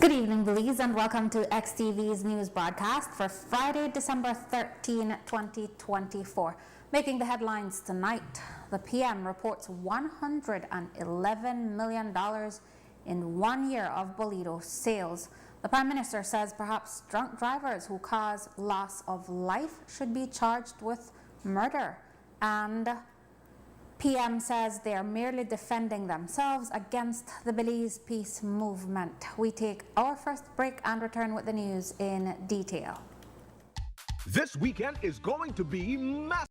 Good evening, Belize, and welcome to XTV's news broadcast for Friday, December 13, 2024. Making the headlines tonight, the PM reports $111 million in 1 year of Bolido sales. The Prime Minister says perhaps drunk drivers who cause loss of life should be charged with murder. And PM says they are merely defending themselves against the Belize peace movement. We take our first break and return with the news in detail. This weekend is going to be massive.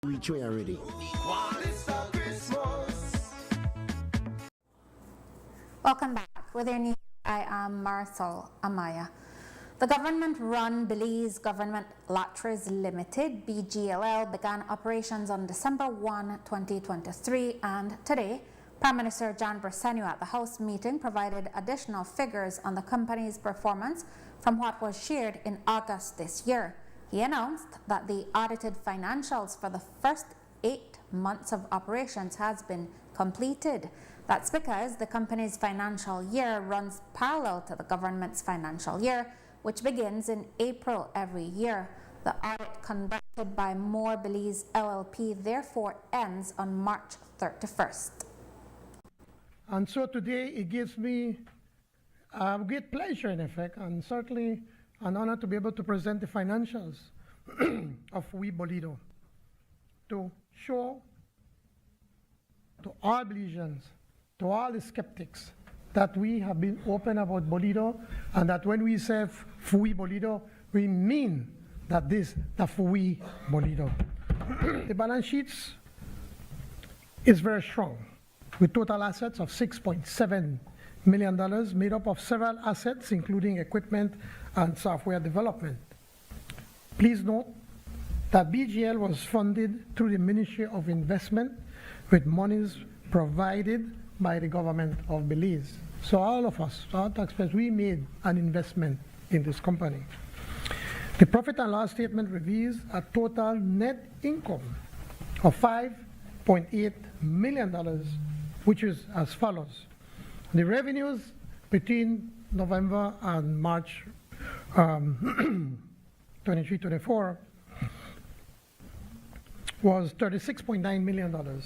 reach way already. Welcome back. With your news, I am Marisol Amaya. The government-run Belize Government Lotteries Limited, BGLL, began operations on December 1, 2023, and today, Prime Minister John Bersenio at the House meeting provided additional figures on the company's performance from what was shared in August this year. He announced that the audited financials for the first 8 months of operations has been completed. That's because the company's financial year runs parallel to the government's financial year, which begins in April every year. The audit conducted by More Belize LLP therefore ends on March 31st. And so today it gives me great pleasure, in effect, and certainly an honor to be able to present the financials of We Bolido to show to all Belizeans, to all the skeptics, that we have been open about Bolido, and that when we say Fui Bolido, we mean that this the Fui Bolido. The balance sheets is very strong, with total assets of $6.7 million, made up of several assets, including equipment and software development. Please note that BGL was funded through the Ministry of Investment with monies provided by the government of Belize. So all of us, our taxpayers, we made an investment in this company. The profit and loss statement reveals a total net income of $5.8 million, which is as follows. The revenues between November and March 23-24 was $36.9 million.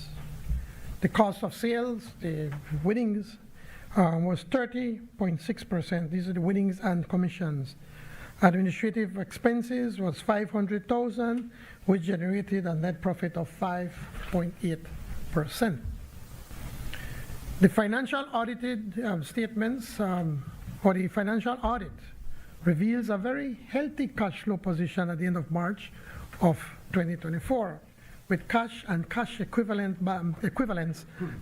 The cost of sales, the winnings, was 30.6%. These are the winnings and commissions. Administrative expenses was $500,000, which generated a net profit of 5.8%. The financial audited statements, or the financial audit, reveals a very healthy cash flow position at the end of March of 2024, with cash and cash equivalents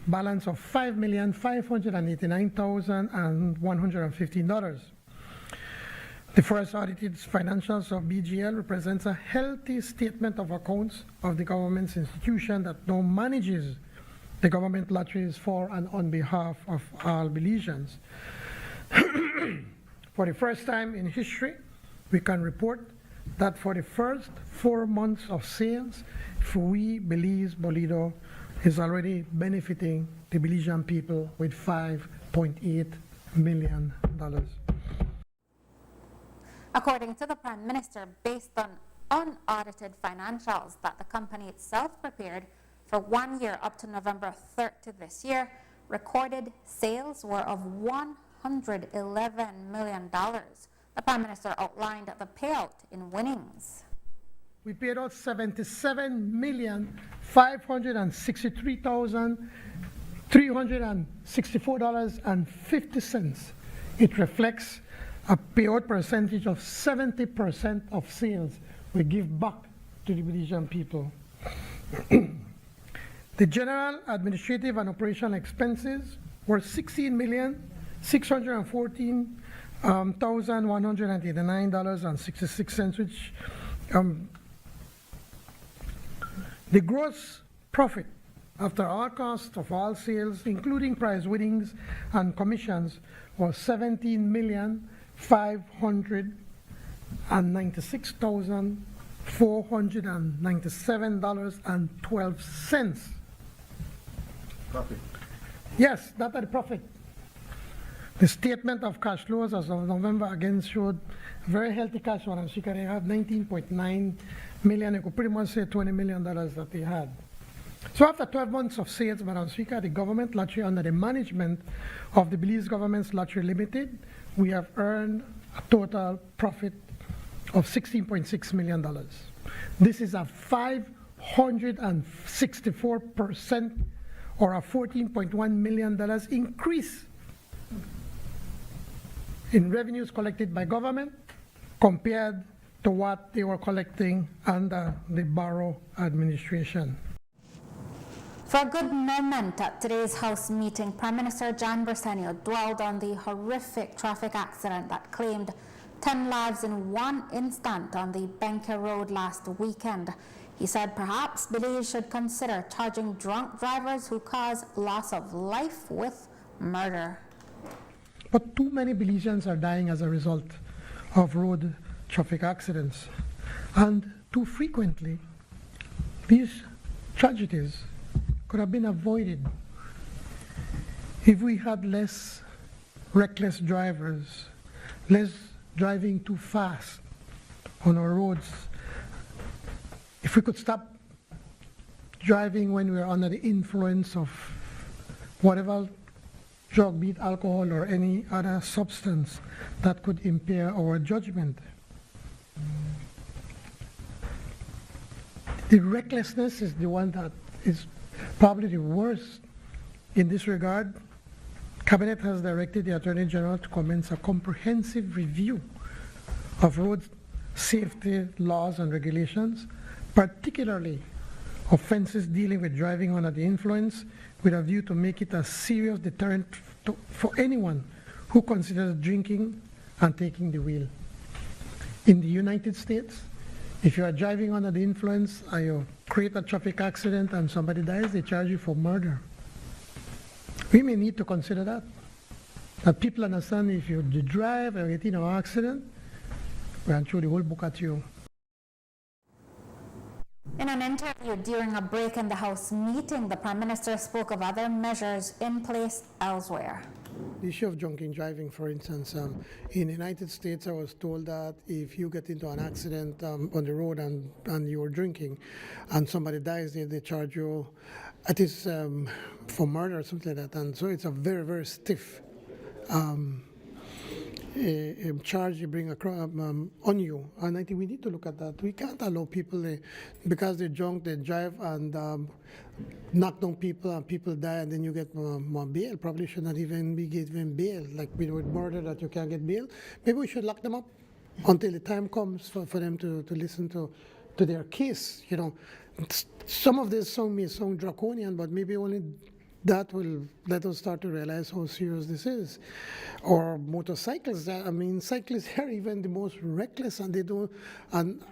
balance of $5,589,115. The first audited financials of BGL represents a healthy statement of accounts of the government's institution that now manages the government lotteries for and on behalf of all Belizeans. For the first time in history, we can report that for the first 4 months of sales, Fui Belize Bolido is already benefiting the Belizean people with $5.8 million. According to the Prime Minister, based on unaudited financials that the company itself prepared for 1 year up to November 3rd this year, recorded sales were of $111 million. The Prime Minister outlined the payout in winnings. We paid out $77,563,364.50. It reflects a payout percentage of 70% of sales we give back to the Belizean people. The general, administrative, and operational expenses were $16,614,189.66, which the gross profit after all costs of all sales, including prize winnings and commissions, was $17,596,497.12. Profit. Yes, that's the profit. The statement of cash flows as of November again showed very healthy cash flow. As you can have $19.9 million. You could pretty much say $20 million that they had. So after 12 months of sales, Madam Speaker, the government lottery under the management of the Belize Government's Lottery Limited, we have earned a total profit of $16.6 million. This is a 564% or a $14.1 million increase in revenues collected by government compared to what they were collecting under the borough administration. For a good moment at today's House meeting, Prime Minister John Bersenio dwelled on the horrific traffic accident that claimed 10 lives in one instant on the Benker Road last weekend. He said perhaps Belize should consider charging drunk drivers who cause loss of life with murder. But too many Belizeans are dying as a result of road traffic accidents. And too frequently, these tragedies could have been avoided if we had less reckless drivers, less driving too fast on our roads. If we could stop driving when we're under the influence of whatever drug, be it alcohol or any other substance that could impair our judgment. The recklessness is the one that is probably the worst in this regard. Cabinet has directed the Attorney General to commence a comprehensive review of road safety laws and regulations, particularly offenses dealing with driving under the influence, with a view to make it a serious deterrent for anyone who considers drinking and taking the wheel. In the United States, if you are driving under the influence and you create a traffic accident and somebody dies, they charge you for murder. We may need to consider that. That people understand if you drive or get in an accident, we're going to throw the whole book at you. In an interview during a break in the House meeting, the Prime Minister spoke of other measures in place elsewhere. The issue of drunken driving, for instance, in the United States, I was told that if you get into an accident on the road and you're drinking and somebody dies, they charge you, at least for murder or something like that. And so it's a very, very stiff charge you bring across, on you. And I think we need to look at that. We can't allow people, because they're drunk, they drive and knock down people and people die, and then you get more bail. Probably should not even be given bail, like with murder that you can't get bail. Maybe we should lock them up until the time comes for them to listen to their case. You know, some of this song may sound draconian, but maybe only that will let us start to realize how serious this is. Or motorcycles, I mean, cyclists are even the most reckless, and they don't, and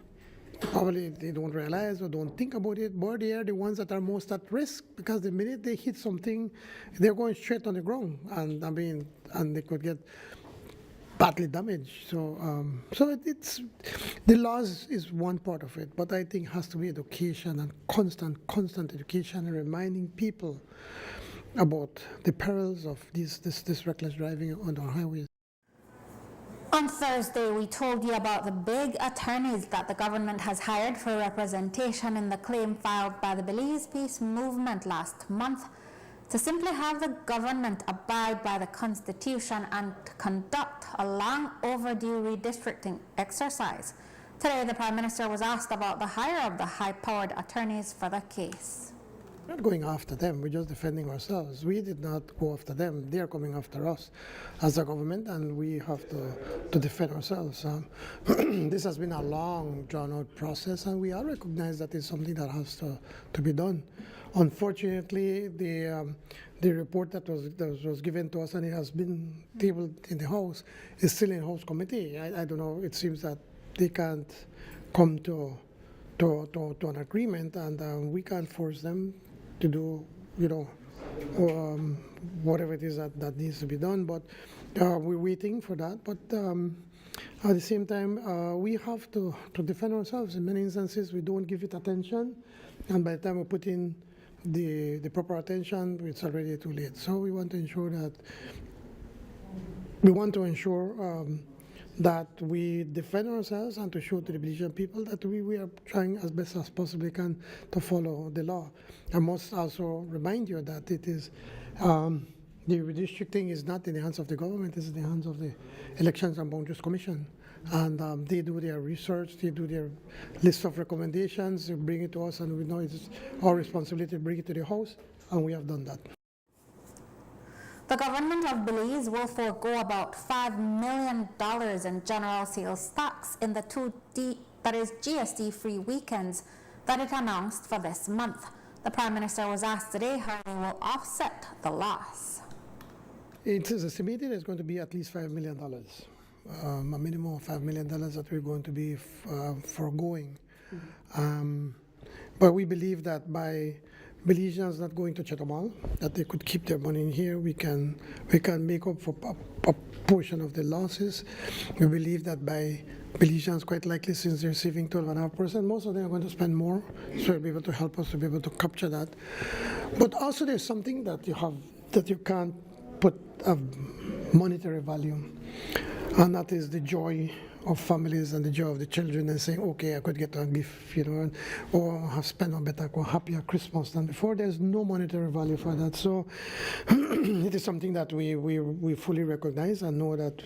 probably they don't realize or don't think about it, but they are the ones that are most at risk, because the minute they hit something, they're going straight on the ground, and I mean, and they could get badly damaged. So, it's the laws is one part of it, but I think it has to be education and constant education, and reminding people about the perils of this reckless driving on our highways. On Thursday, we told you about the big attorneys that the government has hired for representation in the claim filed by the Belize Peace Movement last month to simply have the government abide by the Constitution and conduct a long overdue redistricting exercise. Today, the Prime Minister was asked about the hire of the high-powered attorneys for the case. We're not going after them, we're just defending ourselves. We did not go after them, they're coming after us as a government, and we have to defend ourselves. This has been a long, drawn-out process, and we all recognize that it's something that has to be done. Unfortunately, the report that was given to us, and it has been tabled in the House, is still in House committee. I don't know, it seems that they can't come to an agreement, and we can't force them to do, whatever it is that needs to be done. But we're waiting for that. But at the same time, we have to defend ourselves. In many instances, we don't give it attention, and by the time we put in the proper attention, it's already too late. So we want to ensure that we defend ourselves, and to show to the Belizean people that we are trying as best as possibly can to follow the law. I must also remind you that it is the redistricting is not in the hands of the government, it's in the hands of the Elections and Boundaries Commission. And they do their research, they do their list of recommendations, they bring it to us, and we know it's our responsibility to bring it to the House, and we have done that. The government of Belize will forego about $5 million in general sales tax in the GST-free weekends that it announced for this month. The Prime Minister was asked today how they will offset the loss. It is estimated it's going to be at least $5 million, a minimum of $5 million that we're going to be foregoing. But we believe that by Belizeans not going to Chetumal, that they could keep their money in here, we can make up for a portion of the losses. We believe that by Belizeans, quite likely, since they're saving 12.5%, most of them are going to spend more, so they'll be able to help us to be able to capture that. But also there's something that you can't put a monetary value, and that is the joy of families and the joy of the children and saying, okay, I could get a gift, or have spent a better or happier Christmas than before. There's no monetary value for that. So it is something that we fully recognize and know that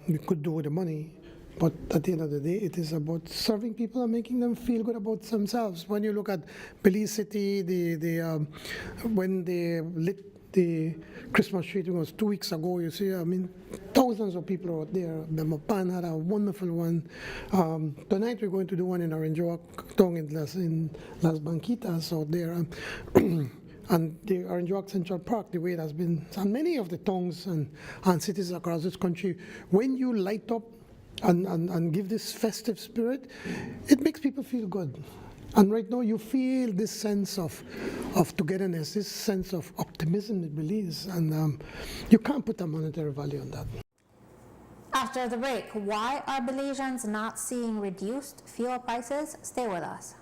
we could do with the money. But at the end of the day, it is about serving people and making them feel good about themselves. When you look at Belize City, when they lit the Christmas tree, it was 2 weeks ago, you see, thousands of people out there. Mapan had a wonderful one. Tonight we're going to do one in Orange Tongue in Las Banquitas out there. And the Orange Walk Central Park, the way it has been, and many of the tongues and cities across this country, when you light up and give this festive spirit, it makes people feel good. And right now you feel this sense of togetherness, this sense of optimism in Belize, and you can't put a monetary value on that. After the break, why are Belizeans not seeing reduced fuel prices? Stay with us.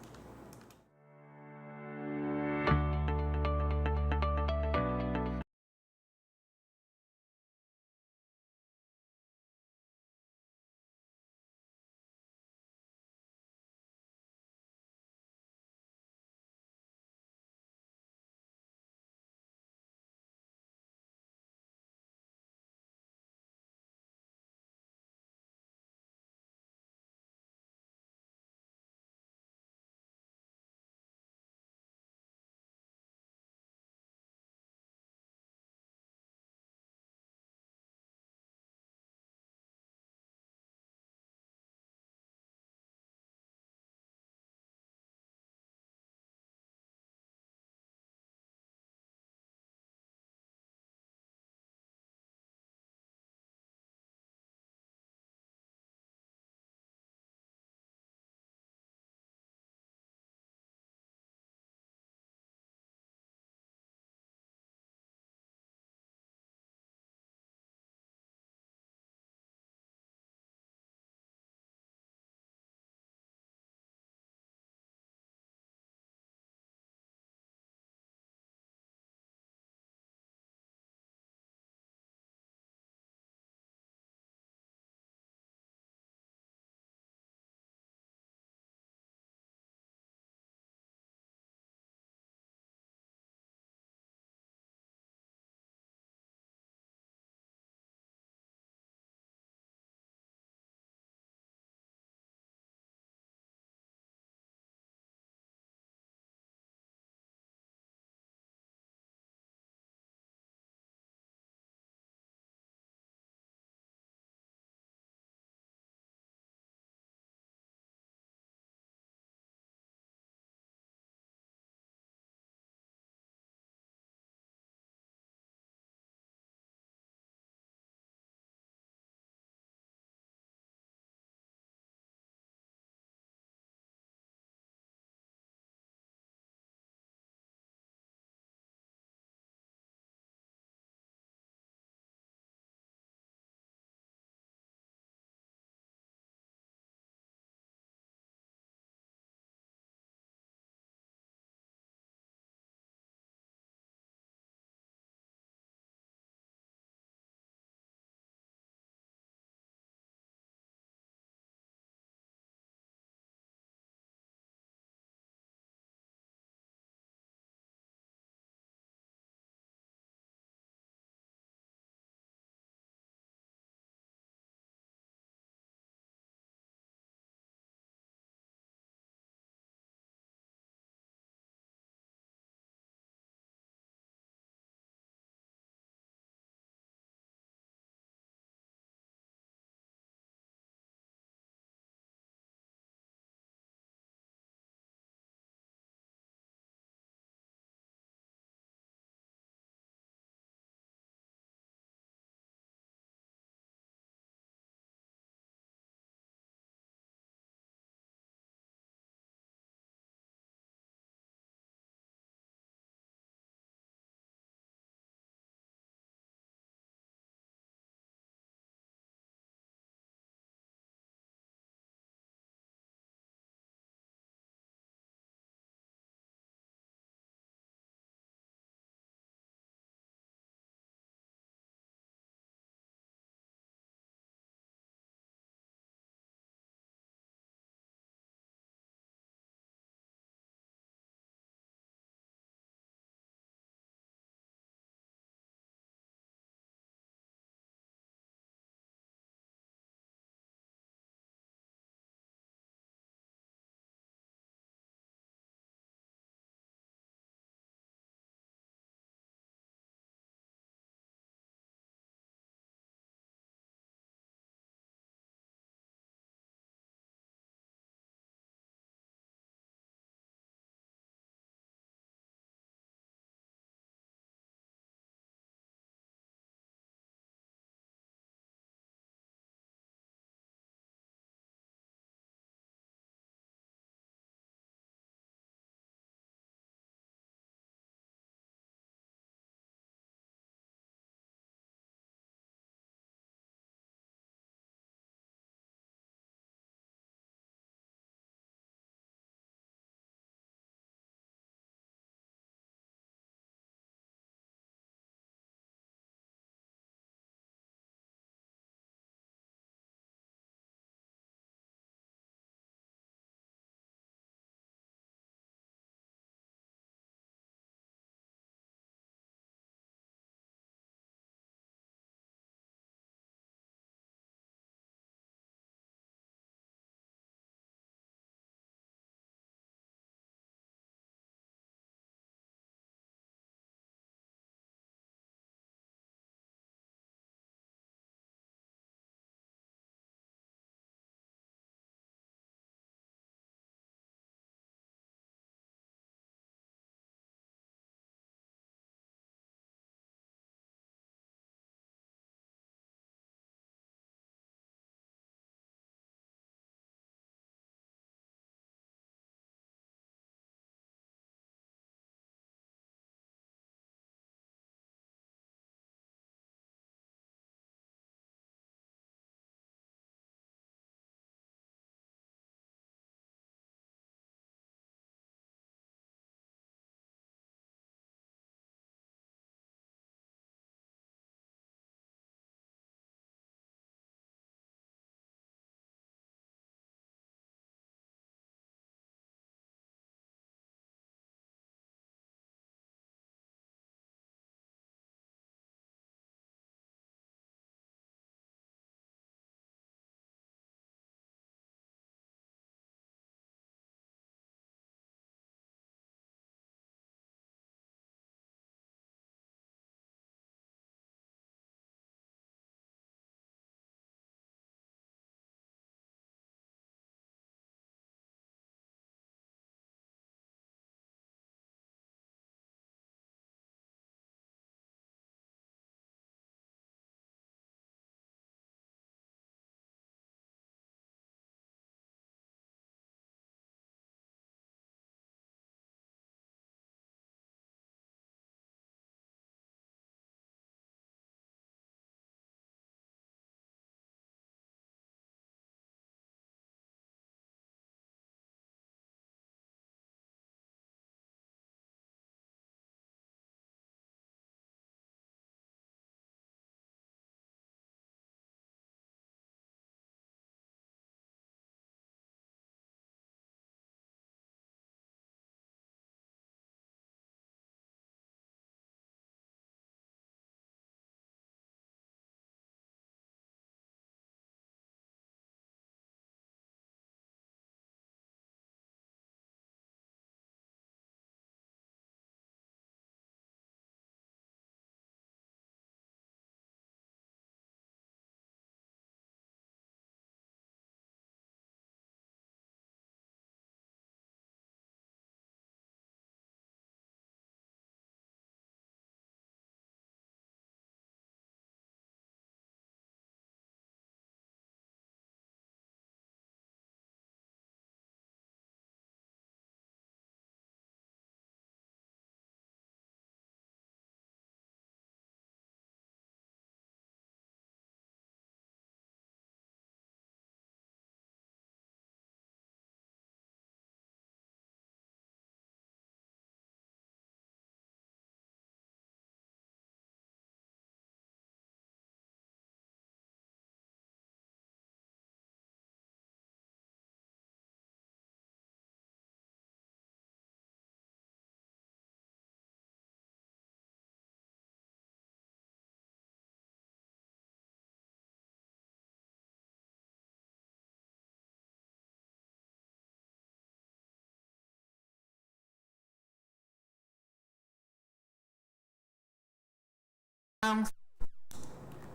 announced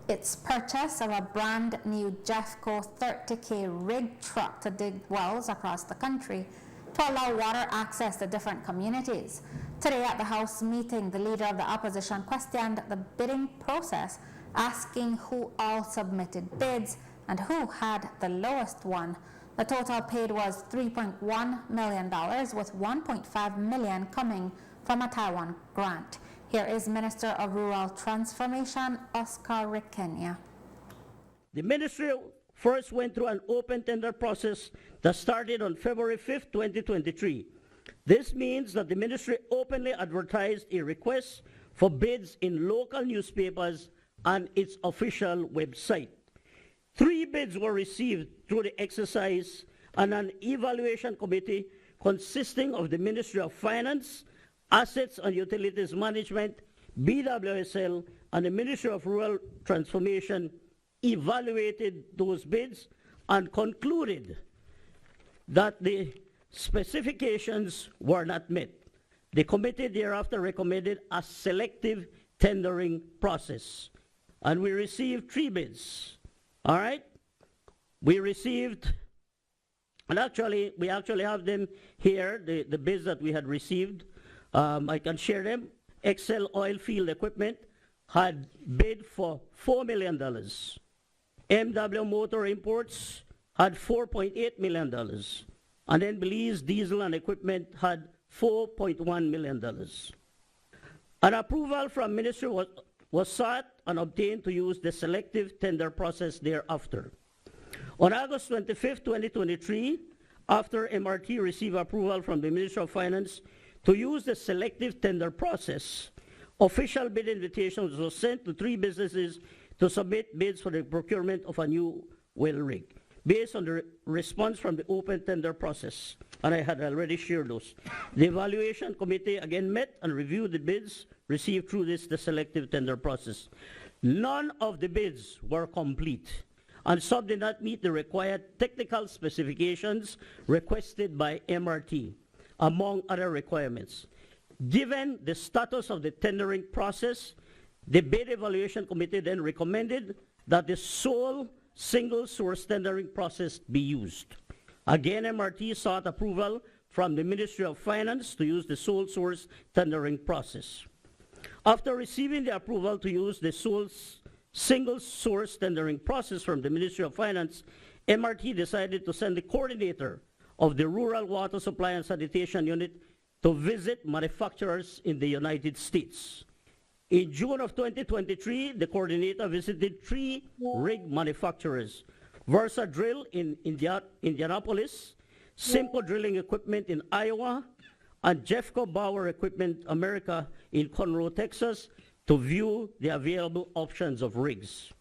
its purchase of a brand new Jeffco 30K rig truck to dig wells across the country to allow water access to different communities. Today at the House meeting, the leader of the opposition questioned the bidding process, asking who all submitted bids and who had the lowest one. The total paid was $3.1 million, with $1.5 million coming from a Taiwan grant. Here is Minister of Rural Transformation, Oscar Requena. The ministry first went through an open tender process that started on February 5th, 2023. This means that the ministry openly advertised a request for bids in local newspapers and its official website. 3 bids were received through the exercise, and an evaluation committee consisting of the Ministry of Finance, Assets and Utilities Management, BWSL, and the Ministry of Rural Transformation evaluated those bids and concluded that the specifications were not met. The committee thereafter recommended a selective tendering process, and we received 3 bids. All right? We received, and we actually have them here, the bids that we had received. I can share them. Excel Oil Field Equipment had bid for $4 million. MW Motor Imports had $4.8 million. And then Belize Diesel and Equipment had $4.1 million. An approval from Ministry was sought and obtained to use the selective tender process thereafter. On August 25, 2023, after MRT received approval from the Ministry of Finance to use the selective tender process, official bid invitations were sent to 3 businesses to submit bids for the procurement of a new well rig, based on the response from the open tender process, and I had already shared those. The evaluation committee again met and reviewed the bids received through the selective tender process. None of the bids were complete, and some did not meet the required technical specifications requested by MRT, among other requirements. Given the status of the tendering process, the bid evaluation committee then recommended that the sole single source tendering process be used. Again, MRT sought approval from the Ministry of Finance to use the sole source tendering process. After receiving the approval to use the single source tendering process from the Ministry of Finance, MRT decided to send the coordinator of the Rural Water Supply and Sanitation Unit to visit manufacturers in the United States. In June of 2023, the coordinator visited 3 rig manufacturers: Versa Drill in Indianapolis, Simple Drilling Equipment in Iowa, and Jeffco Bauer Equipment America in Conroe, Texas, to view the available options of rigs.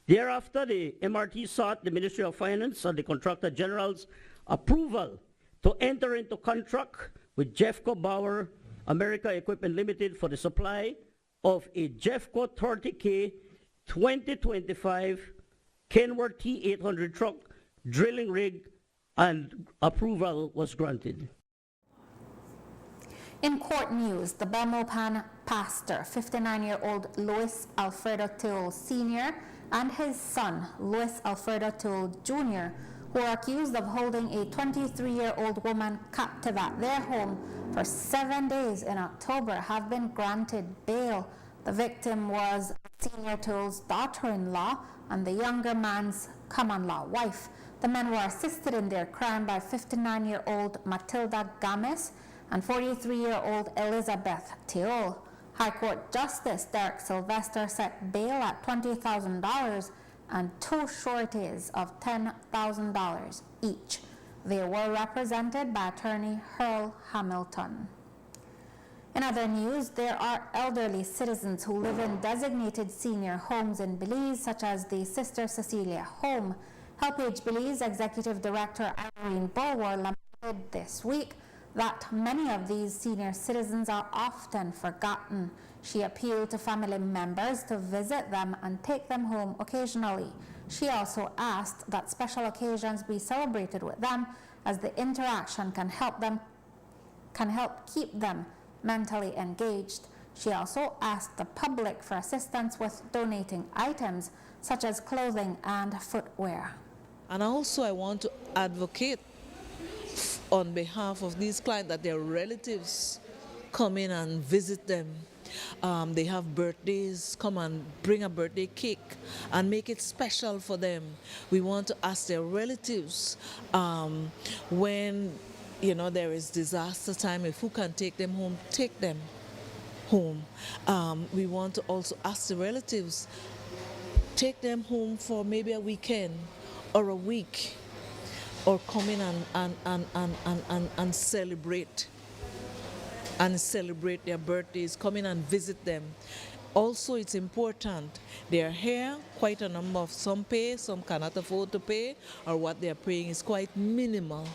Thereafter, the MRT sought the Ministry of Finance and the Contractor General's approval to enter into contract with Jeffco Bauer America Equipment Limited for the supply of a Jeffco 30K 2025 Kenworth T800 truck drilling rig, and approval was granted. In court news, the Belmopan pastor, 59-year-old Luis Alfredo Till Sr., and his son, Luis Alfredo Till Jr., who are accused of holding a 23-year-old woman captive at their home for 7 days in October, have been granted bail. The victim was Senior Till's daughter-in-law and the younger man's common-law wife. The men were assisted in their crime by 59-year-old Matilda Games and 43-year-old Elizabeth Till. High Court Justice Derek Sylvester set bail at $20,000 and 2 sureties of $10,000 each. They were represented by attorney Earl Hamilton. In other news, there are elderly citizens who live in designated senior homes in Belize, such as the Sister Cecilia Home. HelpAge Belize Executive Director Irene Bulwer lamented this week that many of these senior citizens are often forgotten. She appealed to family members to visit them and take them home occasionally. She also asked that special occasions be celebrated with them, as the interaction can help keep them mentally engaged. She also asked the public for assistance with donating items such as clothing and footwear. And also I want to advocate on behalf of these clients that their relatives come in and visit them. They have birthdays, come and bring a birthday cake and make it special for them. We want to ask their relatives when there is disaster time, if who can take them home, take them home. We want to also ask the relatives, take them home for maybe a weekend or a week, or come in and celebrate their birthdays, come in and visit them. Also, it's important, they are here, quite a number of some pay, some cannot afford to pay, or what they're paying is quite minimal.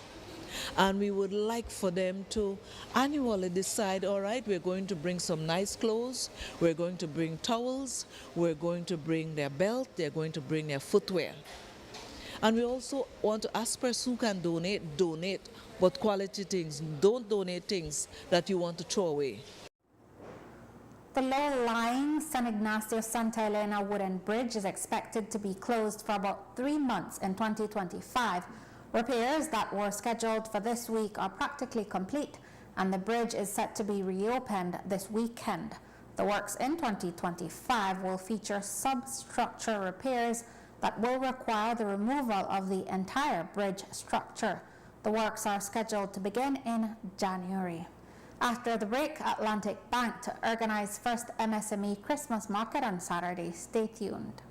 And we would like for them to annually decide, all right, we're going to bring some nice clothes, we're going to bring towels, we're going to bring their belt, they're going to bring their footwear. And we also want to ask persons who can donate, but quality things. Don't donate things that you want to throw away. The low-lying San Ignacio-Santa Elena wooden bridge is expected to be closed for about 3 months in 2025. Repairs that were scheduled for this week are practically complete, and the bridge is set to be reopened this weekend. The works in 2025 will feature substructure repairs that will require the removal of the entire bridge structure. The works are scheduled to begin in January. After the break, Atlantic Bank to organize first MSME Christmas market on Saturday. Stay tuned.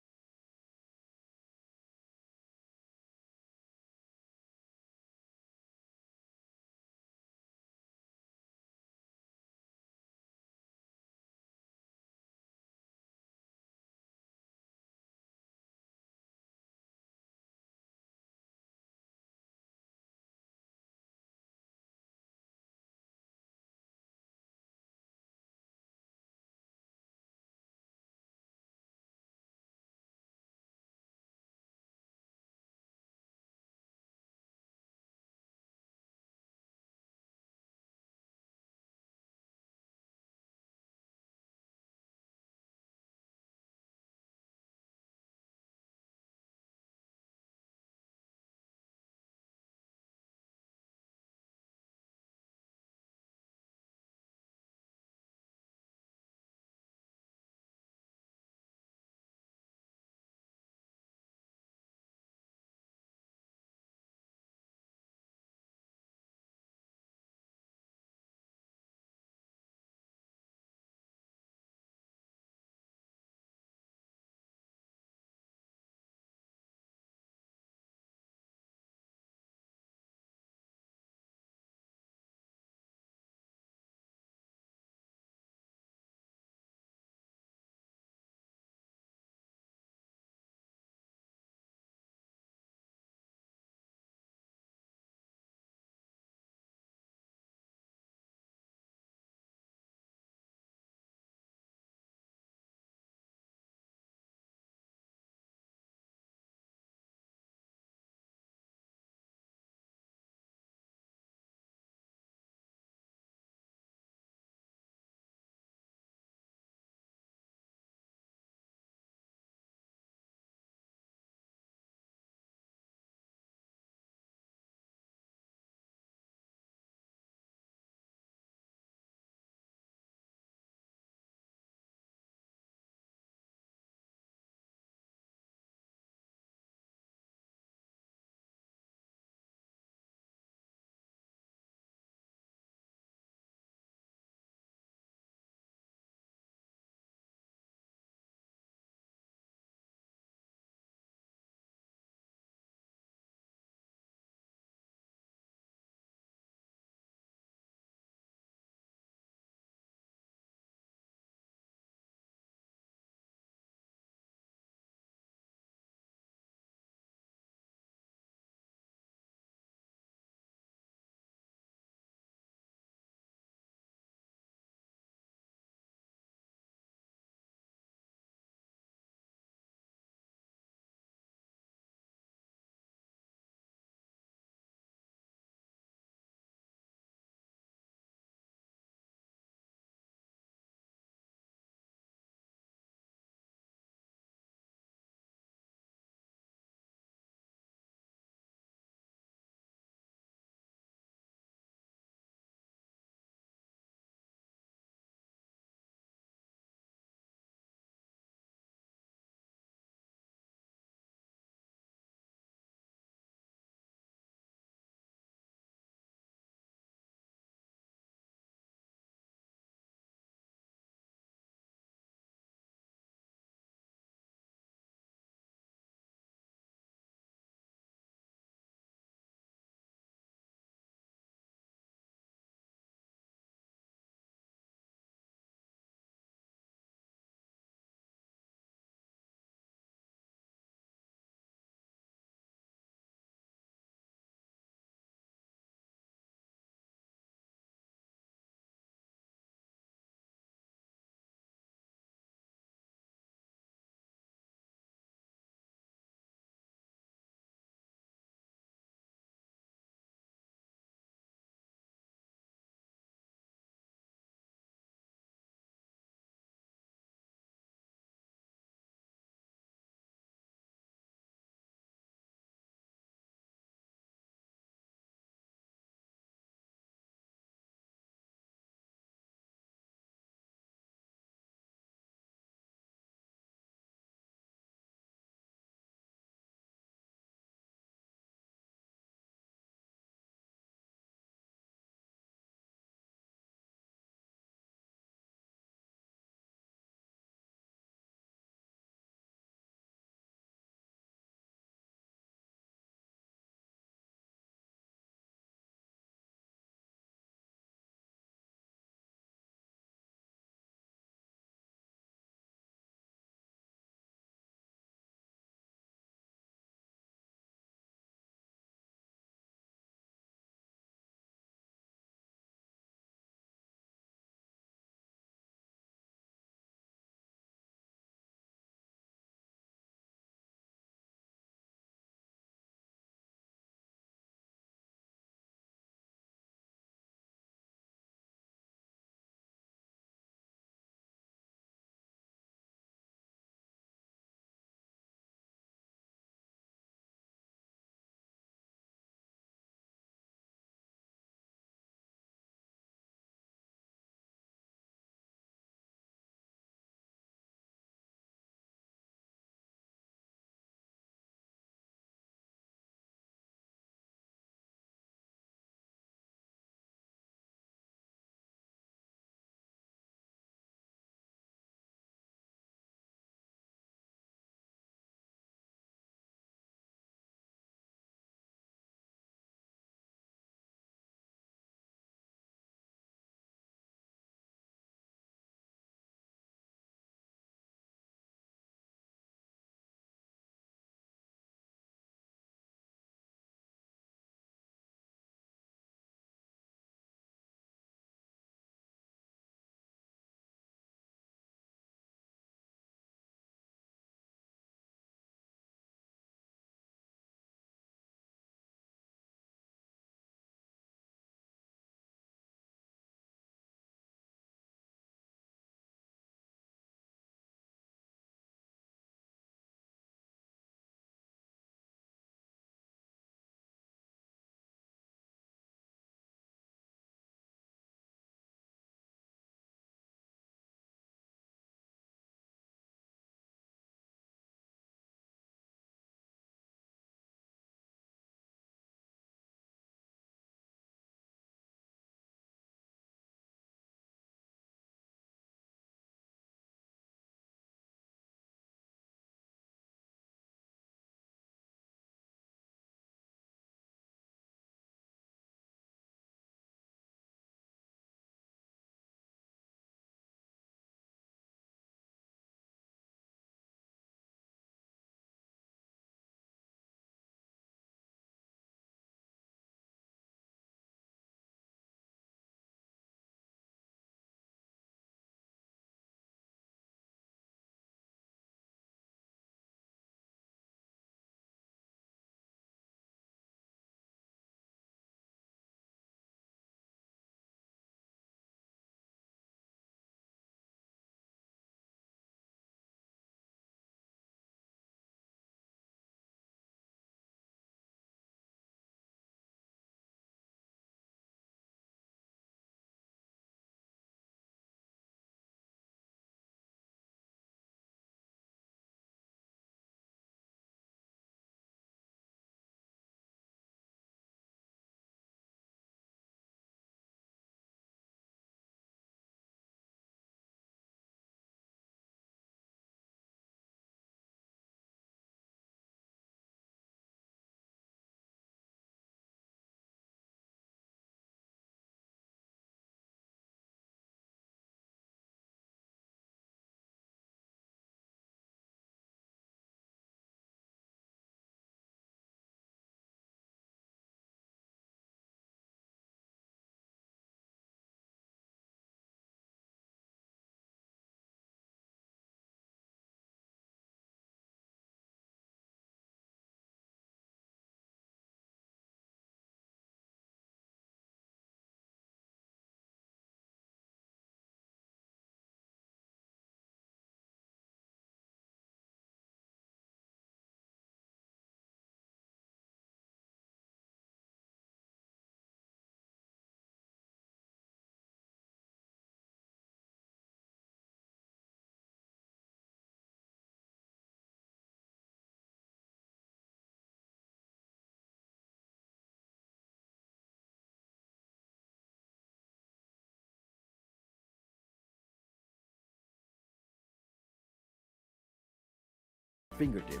fingertips.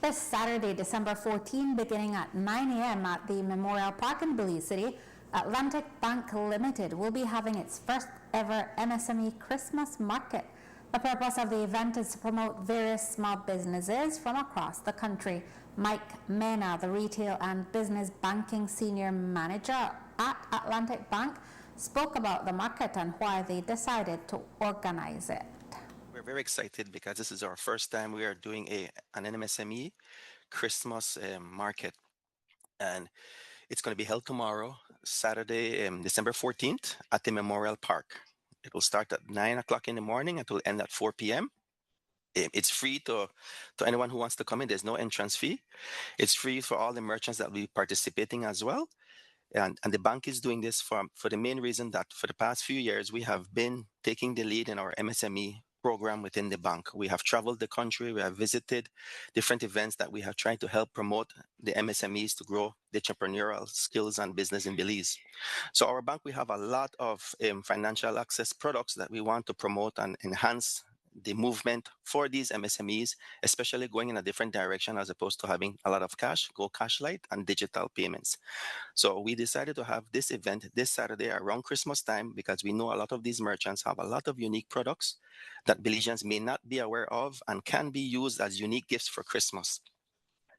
This Saturday, December 14, beginning at 9 a.m. at the Memorial Park in Belize City, Atlantic Bank Limited will be having its first ever MSME Christmas market. The purpose of the event is to promote various small businesses from across the country. Mike Mena, the Retail and Business Banking Senior Manager at Atlantic Bank, spoke about the market and why they decided to organize it. We're very excited because this is our first time we are doing an MSME Christmas market, and it's going to be held tomorrow, Saturday, December 14th, at the Memorial Park. It will start at 9 o'clock in the morning and it will end at 4 p.m. It's free to anyone who wants to come in. There's no entrance fee. It's free for all the merchants that will be participating as well. And the bank is doing this for the main reason that for the past few years, we have been taking the lead in our MSME program within the bank. We have traveled the country. We have visited different events that we have tried to help promote the MSMEs to grow the entrepreneurial skills and business in Belize. So our bank, we have a lot of financial access products that we want to promote and enhance the movement for these MSMEs, especially going in a different direction as opposed to having a lot of cash, go cash light and digital payments. So we decided to have this event this Saturday around Christmas time because we know a lot of these merchants have a lot of unique products that Belizeans may not be aware of and can be used as unique gifts for Christmas.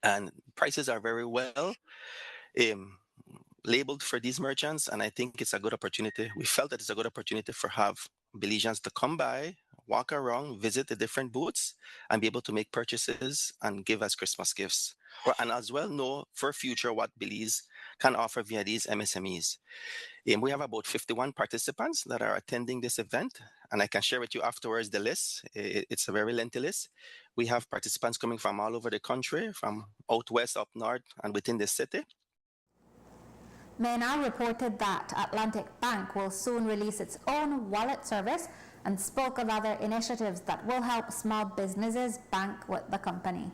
And prices are very well labeled for these merchants, and I think it's a good opportunity. We felt that it's a good opportunity for have Belizeans to come by, walk around, visit the different booths, and be able to make purchases and give as Christmas gifts. And as well know for future what Belize can offer via these MSMEs. We have about 51 participants that are attending this event, and I can share with you afterwards the list. It's a very lengthy list. We have participants coming from all over the country, from out west, up north, and within the city. Mena reported that Atlantic Bank will soon release its own wallet service and spoke of other initiatives that will help small businesses bank with the company.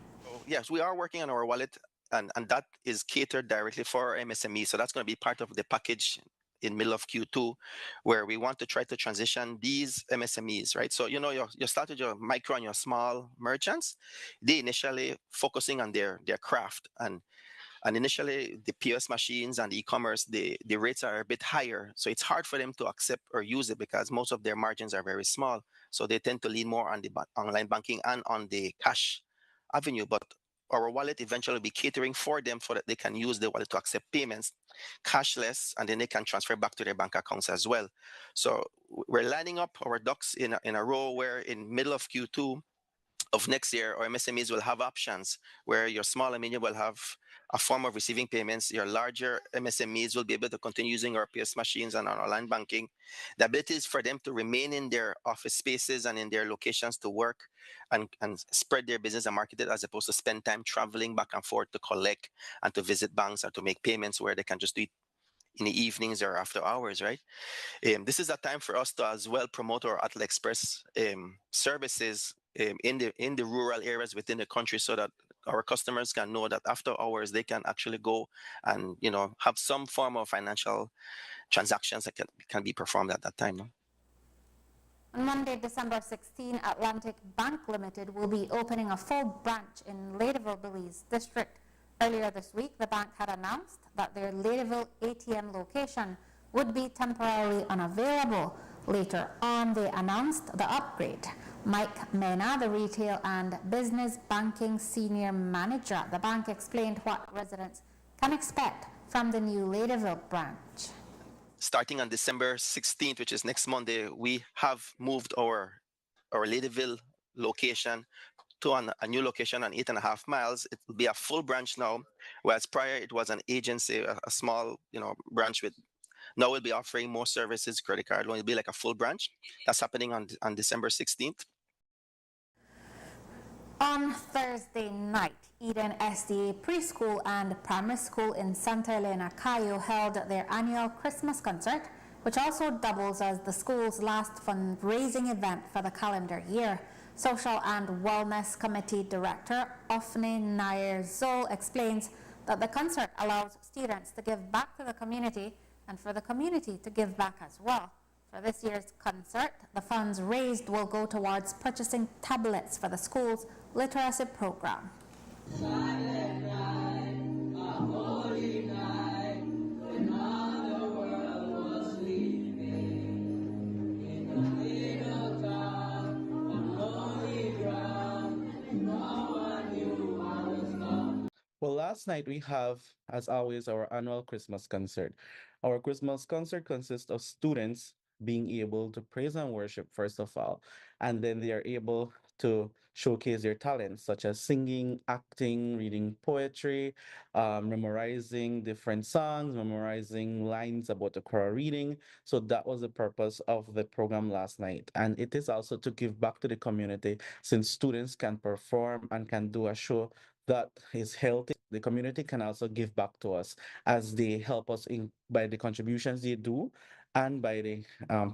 Yes, we are working on our wallet, and that is catered directly for our MSME. So that's going to be part of the package in middle of Q2, where we want to try to transition these MSMEs, right? So, you start with your micro and your small merchants. They initially focusing on their craft, and initially, the POS machines and e-commerce, the rates are a bit higher. So it's hard for them to accept or use it because most of their margins are very small. So they tend to lean more on the online banking and on the cash avenue. But our wallet eventually will be catering for them so that they can use the wallet to accept payments cashless, and then they can transfer back to their bank accounts as well. So we're lining up our ducks in a row where in middle of Q2 of next year, our MSMEs will have options where your small and medium will have a form of receiving payments. Your larger MSMEs will be able to continue using our POS machines and our online banking. The ability is for them to remain in their office spaces and in their locations to work and spread their business and market it, as opposed to spend time traveling back and forth to collect and to visit banks or to make payments where they can just do it in the evenings or after hours, right? This is a time for us to as well promote our Atla Express services in the rural areas within the country, so that our customers can know that after hours they can actually go and have some form of financial transactions that can be performed at that time. No? On Monday, December 16, Atlantic Bank Limited will be opening a full branch in Ladyville, Belize District. Earlier this week, the bank had announced that their Ladyville ATM location would be temporarily unavailable. Later on, they announced the upgrade. Mike Mena, the Retail and Business Banking Senior Manager at the bank, explained what residents can expect from the new Ladyville branch. Starting on December 16th, which is next Monday, we have moved our Ladyville location to a new location on 8.5 miles. It will be a full branch now, whereas prior it was an agency, a small branch with. Now we'll be offering more services, credit card loan. It'll be like a full branch. That's happening on December 16th. On Thursday night, Eden SDA Preschool and Primary School in Santa Elena, Cayo held their annual Christmas concert, which also doubles as the school's last fundraising event for the calendar year. Social and Wellness Committee Director Ofne Nair-Zol explains that the concert allows students to give back to the community and for the community to give back as well. For this year's concert, the funds raised will go towards purchasing tablets for the school's literacy program. Well, last night we have, as always, our annual Christmas concert. Our Christmas concert consists of students being able to praise and worship, first of all, and then they are able to showcase their talents, such as singing, acting, reading poetry, memorizing different songs, memorizing lines about the choral reading. So that was the purpose of the program last night. And it is also to give back to the community, since students can perform and can do a show that is healthy. The community can also give back to us as they help us in by the contributions they do and by the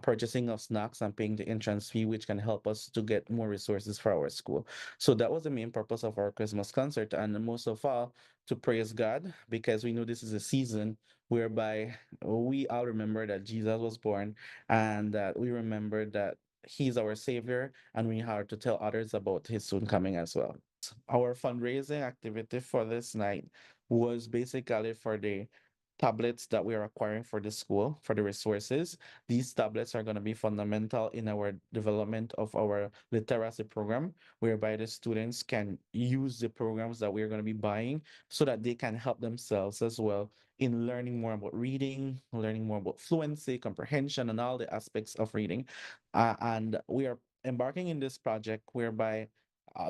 purchasing of snacks and paying the entrance fee, which can help us to get more resources for our school. So that was the main purpose of our Christmas concert, and most of all, to praise God, because we know this is a season whereby we all remember that Jesus was born and that we remember that He's our Savior, and we have to tell others about His soon coming as well. Our fundraising activity for this night was basically for the tablets that we are acquiring for the school, for the resources. These tablets are going to be fundamental in our development of our literacy program, whereby the students can use the programs that we're going to be buying so that they can help themselves as well in learning more about reading, learning more about fluency, comprehension, and all the aspects of reading. And we are embarking in this project whereby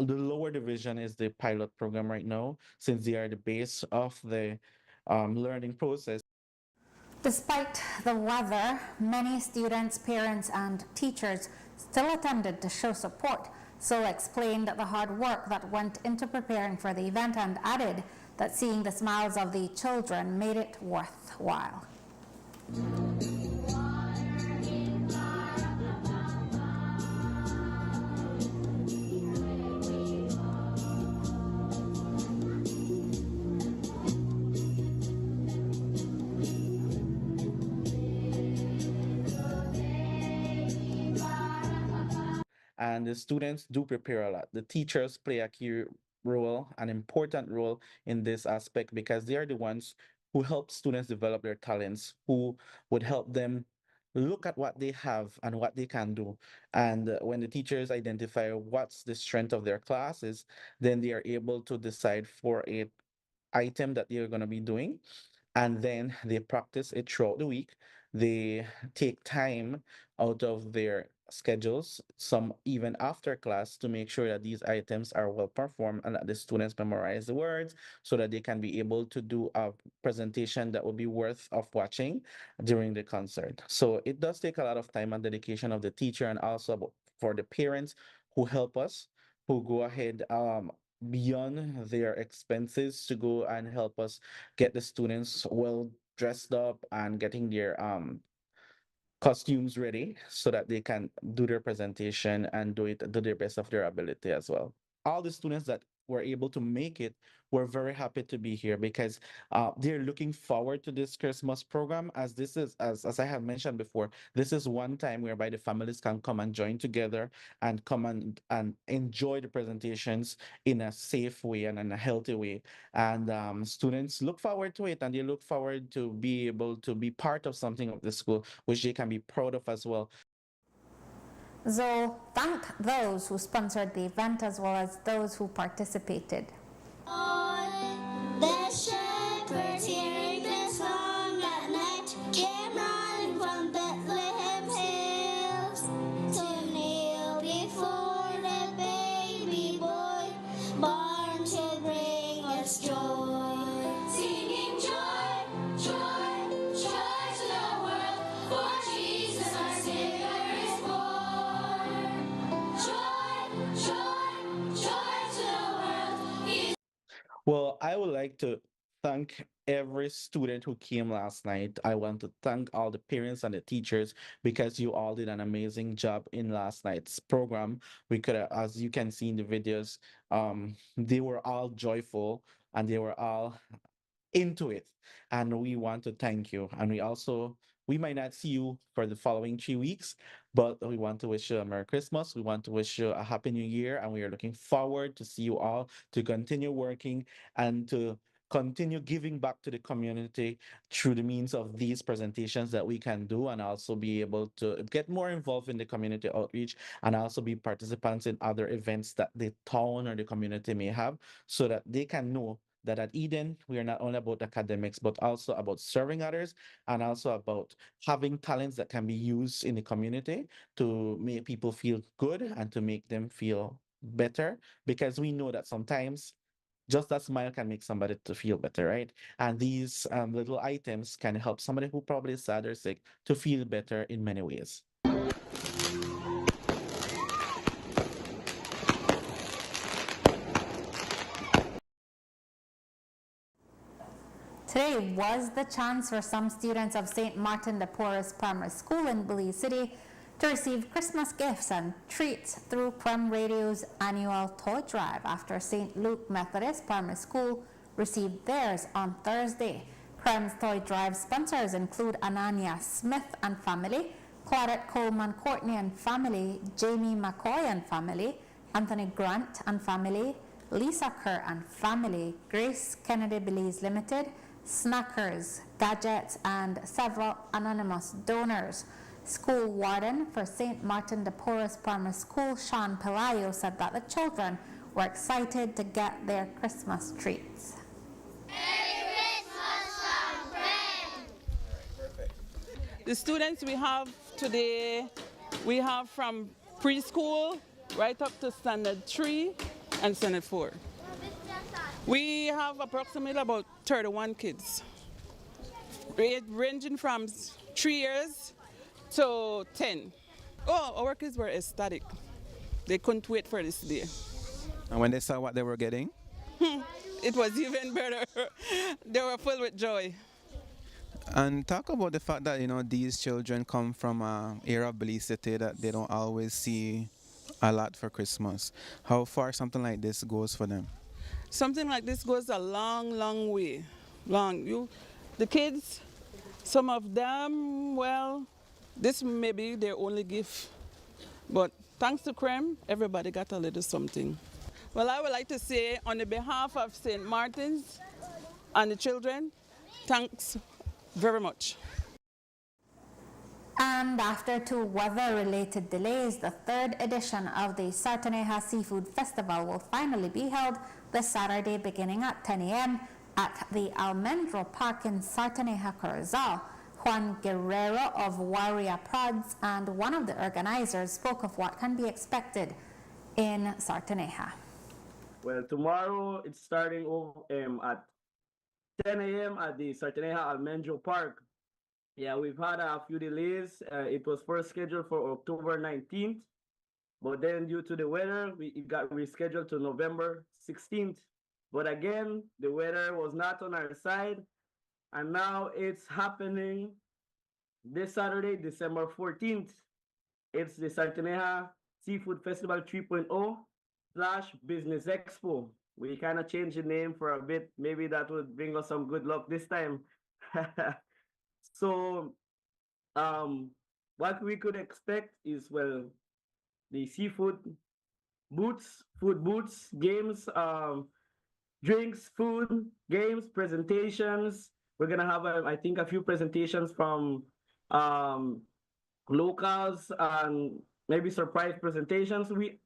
the lower division is the pilot program right now, since they are the base of the learning process. Despite the weather, many students, parents, and teachers still attended to show support. So explained the hard work that went into preparing for the event and added that seeing the smiles of the children made it worthwhile. And the students do prepare a lot. The teachers play a key role, an important role in this aspect, because they are the ones who help students develop their talents, who would help them look at what they have and what they can do. And when the teachers identify what's the strength of their classes, then they are able to decide for a item that they're going to be doing, and then they practice it throughout the week. They take time out of their schedules, some even after class, to make sure that these items are well performed and that the students memorize the words so that they can be able to do a presentation that will be worth of watching during the concert. So it does take a lot of time and dedication of the teacher, and also for the parents who help us, who go ahead beyond their expenses to go and help us get the students well dressed up and getting their costumes ready so that they can do their presentation and do it to the best of their ability as well. All the students that were able to make it were very happy to be here, because they're looking forward to this Christmas program, as this is, as I have mentioned before, this is one time whereby the families can come and join together and come and enjoy the presentations in a safe way and in a healthy way. And students look forward to it, and they look forward to be able to be part of something of the school, which they can be proud of as well. Zoe thanked those who sponsored the event as well as those who participated. The shepherds hearing the song at night came running from Bethlehem hills to kneel before the baby boy born to bring us joy. Singing joy, joy, joy to the world, for Jesus our Savior is born. Joy, joy, joy to the world. He's Well, I would like to thank every student who came last night. I want to thank all the parents and the teachers, because you all did an amazing job in last night's program. We could, as you can see in the videos, they were all joyful and they were all into it, and we want to thank you. And we also we might not see you for the following 3 weeks, but we want to wish you a Merry Christmas. We want to wish you a Happy New Year, and we are looking forward to see you all, to continue working and to continue giving back to the community through the means of these presentations that we can do, and also be able to get more involved in the community outreach, and also be participants in other events that the town or the community may have, so that they can know that at Eden, we are not only about academics, but also about serving others, and also about having talents that can be used in the community to make people feel good and to make them feel better. Because we know that sometimes just that smile can make somebody to feel better, right? And these little items can help somebody who probably is sad or sick to feel better in many ways. Today was the chance for some students of St. Martin de Porres Primary School in Belize City to receive Christmas gifts and treats through Prem Radio's annual toy drive after St. Luke Methodist Primary School received theirs on Thursday. Prem's toy drive sponsors include Anania Smith and family, Claudette Coleman Courtney and family, Jamie McCoy and family, Anthony Grant and family, Lisa Kerr and family, Grace Kennedy Belize Limited, Snackers, Gadgets, and several anonymous donors. School warden for St. Martin de Porres Primary School, Sean Pelayo, said that the children were excited to get their Christmas treats. The students we have today, we have from preschool right up to standard 3 and standard 4. We have approximately about 31 kids, ranging from 3 years to 10. Oh, our kids were ecstatic. They couldn't wait for this day. And when they saw what they were getting? It was even better. They were filled with joy. And talk about the fact that, these children come from an area of Belize City that they don't always see a lot for Christmas. How far something like this goes for them? Something like this goes a long, long way. The kids, some of them, well, this may be their only gift. But thanks to Creme, everybody got a little something. Well, I would like to say on the behalf of St. Martin's and the children, thanks very much. And after 2 weather-related delays, the 3rd edition of the Sartaneja Seafood Festival will finally be held this Saturday beginning at 10 a.m. at the Almendro Park in Sartaneja, Corozal. Juan Guerrero of Warrior Prods and one of the organizers spoke of what can be expected in Sartaneja. Well, tomorrow it's starting at 10 a.m. at the Sartaneja Almendro Park. Yeah, we've had a few delays. It was first scheduled for October 19th, but then due to the weather, it got rescheduled to November 16th. But again, the weather was not on our side, and now it's happening this Saturday, December 14th. It's the Sartaneja Seafood Festival 3.0 / Business Expo. We kind of changed the name for a bit. Maybe that would bring us some good luck this time. So, what we could expect is, well, the seafood booths, food booths, games, drinks, food, games, presentations. We're gonna have, I think, a few presentations from locals and maybe surprise presentations. We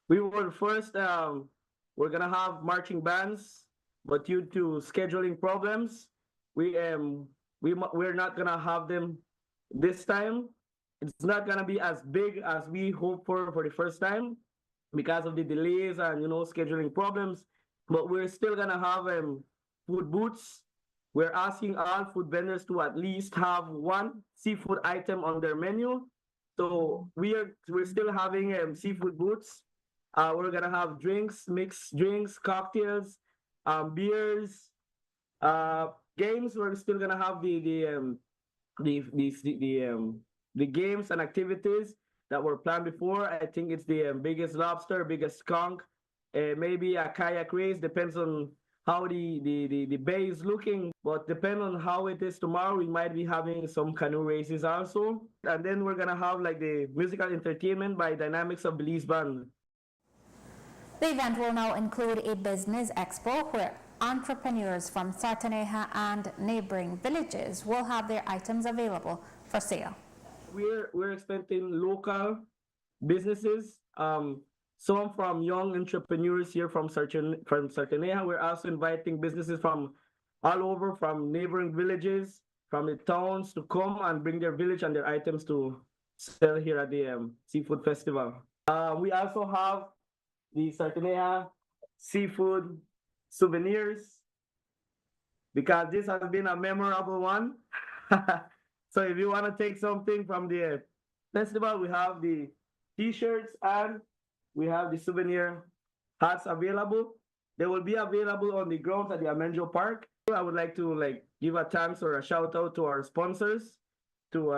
will first, we're gonna have marching bands, but due to scheduling problems, we're not gonna have them this time. It's not gonna be as big as we hoped for the first time because of the delays and scheduling problems. But we're still gonna have food booths. We're asking all food vendors to at least have one seafood item on their menu. So we're still having seafood booths. We're gonna have drinks, mixed drinks, cocktails, beers, games. We're still gonna have the games and activities that were planned before. I think it's the biggest lobster, biggest skunk, maybe a kayak race. Depends on how the bay is looking. But depending on how it is tomorrow, we might be having some canoe races also. And then we're gonna have like the musical entertainment by Dynamics of Belize Band. The event will now include a business expo where entrepreneurs from Sartaneja and neighboring villages will have their items available for sale. We're expecting local businesses, some from young entrepreneurs here from Sartaneja. We're also inviting businesses from all over, from neighboring villages, from the towns to come and bring their village and their items to sell here at the Seafood Festival. We also have the Sartaneja seafood souvenirs because this has been a memorable one. So if you want to take something from the festival, we have the t-shirts and we have the souvenir hats available. They will be available on the grounds at the Amenjo Park. I would like to give a thanks or a shout out to our sponsors, to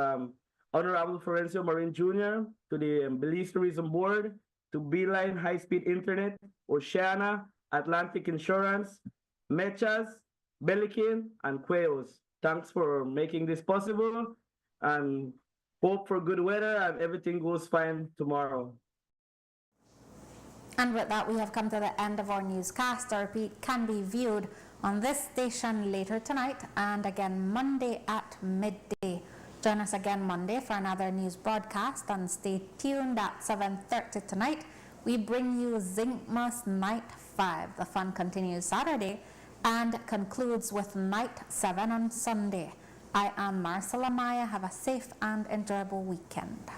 Honorable Florencio Marin Jr., to the Belize Tourism Board, to Beeline High Speed Internet, Oceana, Atlantic Insurance, Mechas, Belikin, and Quayos. Thanks for making this possible, and hope for good weather and everything goes fine tomorrow. And with that, we have come to the end of our newscast. Our repeat can be viewed on this station later tonight and again Monday at midday. Join us again Monday for another news broadcast, and stay tuned at 7:30 tonight. We bring you Zinkmas Night 5. The fun continues Saturday and concludes with Night 7 on Sunday. I am Marisol Amaya. Have a safe and enjoyable weekend.